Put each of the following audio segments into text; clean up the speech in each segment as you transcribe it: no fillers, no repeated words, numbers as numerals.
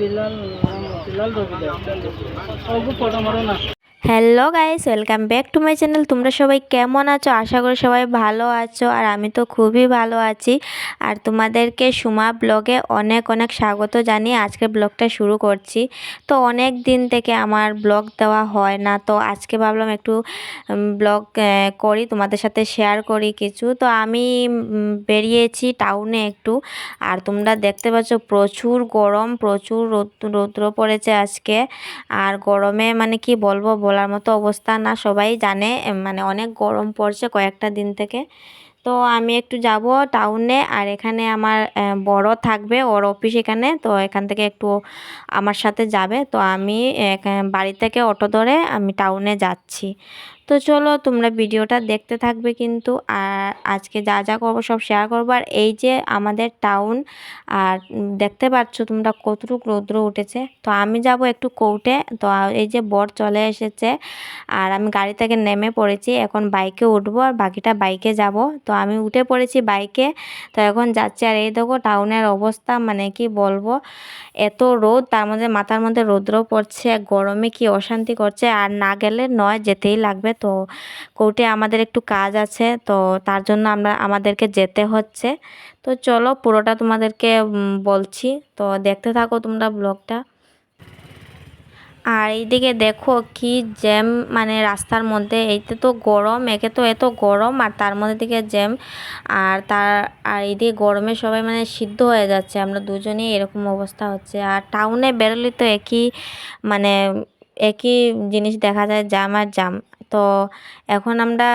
মতিলাল মতিলাল রবি photo মারো না। Hello guys, welcome back to my channel. তোমরা সবাই কেমন আছো? আশা করি সবাই ভালো আছো, আর আমি তো খুবই ভালো আছি। আর তোমাদেরকে সুমা ব্লগে অনেক অনেক স্বাগত জানিয়ে আজকে ব্লগটা শুরু করছি। তো অনেক দিন থেকে আমার ব্লগ দেওয়া হয় না, তো আজকে ভাবলাম একটু ব্লগ করি, তোমাদের সাথে শেয়ার করি কিছু। তো আমি বেরিয়েছি টাউনে একটু, আর তোমরা দেখতে পাচ্ছ প্রচুর গরম, প্রচুর রৌদ্র পড়েছে আজকে। আর গরমে মানে কি বলবো, বলার মতো অবস্থা না, সবাই জানে মানে অনেক গরম পড়ছে কয়েকটা দিন থেকে। তো আমি একটু যাব টাউনে, আর এখানে আমার বড় থাকবে, ওর অফিস এখানে, তো এখান থেকে একটু আমার সাথে যাবে। তো আমি বাড়ি থেকে অটো ধরে আমি টাউনে যাচ্ছি। তো চলো তোমরা ভিডিওটা দেখতে থাকবে কিন্তু। আর আজকে যা যা করবো সব শেয়ার করবো। আর এই যে আমাদের টাউন, আর দেখতে পাচ্ছ তোমরা কতটুকু রৌদ্র উঠেছে। তো আমি যাব একটু কোর্টে। তো এই যে বর চলে এসেছে, আর আমি গাড়ি থেকে নেমে পড়েছি, এখন বাইকে উঠবো আর বাকিটা বাইকে যাব। তো আমি উঠে পড়েছি বাইকে, তো এখন যাচ্ছি। আর এই দেখো টাউনের অবস্থা, মানে কি বলবো, এত রোদ, তার মধ্যে মাথার মধ্যে রৌদ্র পড়ছে, গরমে কি অশান্তি করছে। আর না গেলে নয়, যেতেই লাগবে। তো কোর্টে আমাদের একটু কাজ আছে, তো তার জন্য আমাদেরকে যেতে হচ্ছে। তো চলো পুরোটা তোমাদেরকে বলছি, তো দেখতে থাকো তোমরা ব্লগটা। আর এইদিকে দেখো কি জ্যাম, মানে রাস্তার মধ্যে। এইতে তো গরম, একে তো এত গরম, আর তার মধ্যে দিকে জ্যাম। আর এইদিকে গরমে সবাই মানে সিদ্ধ হয়ে যাচ্ছে, আমরা দুজনেই এরকম অবস্থা হচ্ছে। আর টাউনে বেরোলে তো মানে একই জিনিস দেখা যায়, জ্যাম আর জ্যাম। তো এখন আমরা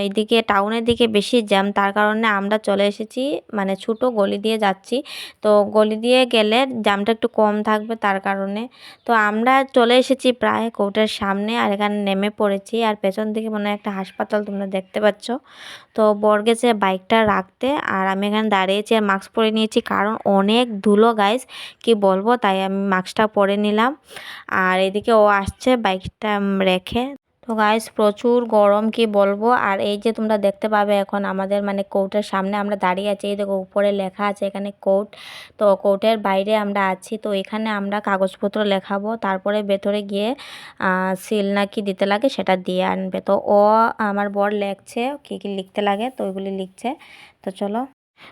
এইদিকে টাউনের দিকে বেশি জ্যাম, তার কারণে আমরা চলে এসেছি মানে ছোটো গলি দিয়ে যাচ্ছি। তো গলি দিয়ে গেলে জ্যামটা একটু কম থাকবে, তার কারণে। তো আমরা চলে এসেছি প্রায় কোর্টের সামনে, আর এখানে নেমে পড়েছি। আর পেছন দিকে মনে হয় একটা হাসপাতাল, তোমরা দেখতে পাচ্ছ। তো বর গেছে বাইকটা রাখতে, আর আমি এখানে দাঁড়িয়েছি আর মাস্ক পরে নিয়েছি, কারণ অনেক ধুলো গাইস, কি বলবো, তাই আমি মাস্কটা পরে নিলাম। আর এদিকে ও আসছে বাইকটা রেখে। তো গাইস প্রচুর গরম, কি বলবো। আর এই যে তোমরা দেখতে পাবে এখন আমাদের মানে কোর্টের সামনে আমরা দাঁড়িয়ে আছি, এই দেখো উপরে লেখা আছে এখানে কোর্ট। তো কোর্টের বাইরে আমরা আছি, তো এখানে আমরা কাগজপত্র লেখাবো, তারপরে ভেতরে গিয়ে সিল নাকি দিতে লাগে সেটা দিয়ে আনবে। তো ও আমার বর লেখছে কী কী লিখতে লাগে, তো ওইগুলি লিখছে। তো চলো,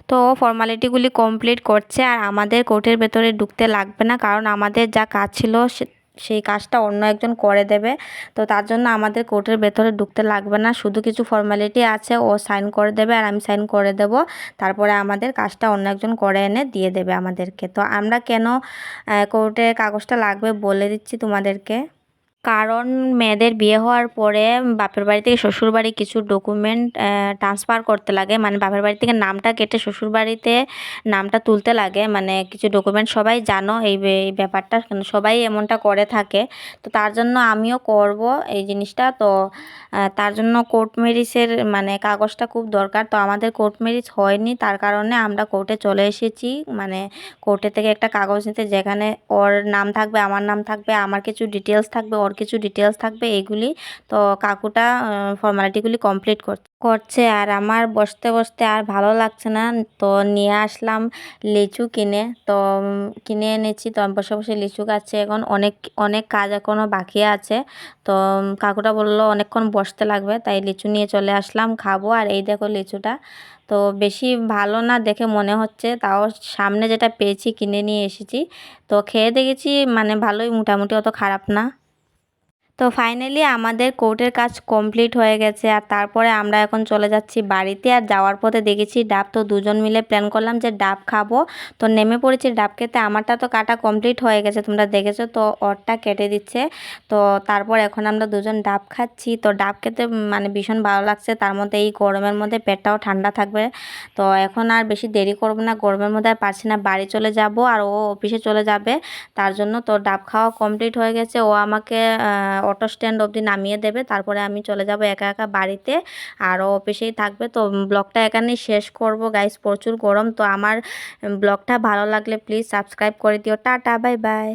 তো ফর্মালিটিগুলি কমপ্লিট করছে। আর আমাদের কোর্টের ভেতরে ঢুকতে লাগবে না, কারণ আমাদের যা কাজ ছিল সেই কাজটা অন্য একজন করে দেবে। তো তার জন্য আমাদের কোর্টের ভেতরে ঢুকতে লাগবে না, শুধু কিছু ফর্মালিটি আছে, ও সাইন করে দেবে আর আমি সাইন করে দেব। তারপরে আমাদের কাজটা অন্য একজন করে এনে দিয়ে দেবে আমাদেরকে। তো আমরা কেন কোর্টের কাগজটা লাগবে বলে দিচ্ছি তোমাদেরকে। কারণ মেয়েদের বিয়ে হওয়ার পরে বাপের বাড়ি থেকে শ্বশুর বাড়ি কিছু ডকুমেন্ট ট্রান্সফার করতে লাগে, মানে বাপের বাড়ি থেকে নামটা কেটে শ্বশুর বাড়িতে নামটা তুলতে লাগে, মানে কিছু ডকুমেন্ট। সবাই জানো এই ব্যাপারটা, সবাই এমনটা করে থাকে। তো তার জন্য আমিও করব এই জিনিসটা। তো তার জন্য কোর্ট ম্যারেজের মানে কাগজটা খুব দরকার। তো আমাদের কোর্ট ম্যারেজ হয়নি, তার কারণে আমরা কোর্টে চলে এসেছি, মানে কোর্টে থেকে একটা কাগজ নিতে, যেখানে ওর নাম থাকবে, আমার নাম থাকবে, আমার কিছু ডিটেলস থাকবে, ওর কিছু ডিটেলস থাকবে, এইগুলি। তো কাকুটা ফর্মালিটিগুলি কমপ্লিট করছে। আর আমার বসতে বসতে আর ভালো লাগছে না, তো নিয়ে আসলাম লিচু কিনে। তো কিনে এনেছি, তো আমি বসে বসে লিচু খাচ্ছি। এখন অনেক অনেক কাজ এখনও বাকি আছে। তো কাকুটা বললো অনেকক্ষণ বসতে লাগবে, তাই লিচু নিয়ে চলে আসলাম, খাবো। আর এই দেখো লিচুটা তো বেশি ভালো না দেখে মনে হচ্ছে, তাও সামনে যেটা পেয়েছি কিনে নিয়ে এসেছি। তো খেয়ে দেখেছি, মানে ভালোই, মোটামুটি, অত খারাপ না। তো ফাইনালি আমাদের কোর্টের কাজ কমপ্লিট হয়ে গেছে। আর তারপরে আমরা এখন চলে যাচ্ছি বাড়িতে। আর যাওয়ার পথে দেখেছি ডাব, তো দুজন মিলে প্ল্যান করলাম যে ডাব খাবো। তো নেমে পড়েছি ডাব খেতে। আমারটা তো কাটা কমপ্লিট হয়ে গেছে, তোমরা দেখেছো, তো ওরটা কেটে দিচ্ছে। তো তারপর এখন আমরা দুজন ডাব খাচ্ছি। তো ডাব খেতে মানে ভীষণ ভালো লাগছে, তার মধ্যে এই গরমের মধ্যে পেটটাও ঠান্ডা থাকবে। তো এখন আর বেশি দেরি করবো না, গরমের মধ্যে আর পারছি না, বাড়ি চলে যাব। আর ও অফিসে চলে যাবে, তার জন্য। তো ডাব খাওয়া কমপ্লিট হয়ে গেছে, ও আমাকে অটো স্ট্যান্ড অবধি নামিয়ে দেবে, তারপরে আমি চলে যাব একা একা বাড়িতে, আর ও অফিসেই থাকবে। তো ব্লগটা এখানেই শেষ করব গাইস, প্রচুর গরম। তো আমার ব্লগটা ভালো লাগলে প্লিজ সাবস্ক্রাইব করে দিও। Tata, bye bye.